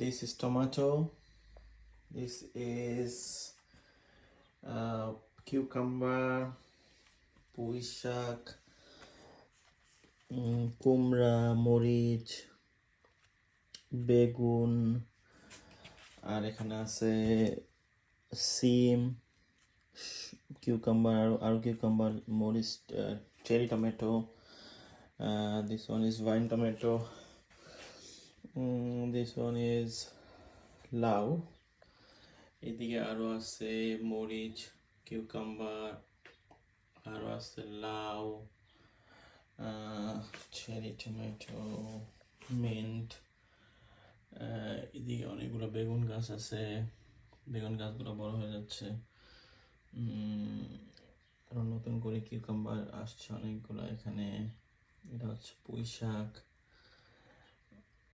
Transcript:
This is tomato. This is cucumber, পুঁই শাক, কুমড়া, মরিচ, বেগুন, আর এখানে আছে সিম, cucumber, আরো cucumber, মরিচ, cherry tomato. This one is vine tomato. This one is লাউ. এদিকে আরো আছে মরিচ, কিউকাম্বার, আরো আছে লাউ, চেরি টমেটো, মিন্ট. এদিকে অনেকগুলো বেগুন গাছ আছে, বেগুন গাছগুলো বড় হয়ে যাচ্ছে. আরো নতুন করে কিউকাম্বার আসছে অনেকগুলো এখানে. এটা হচ্ছে পুঁই শাক.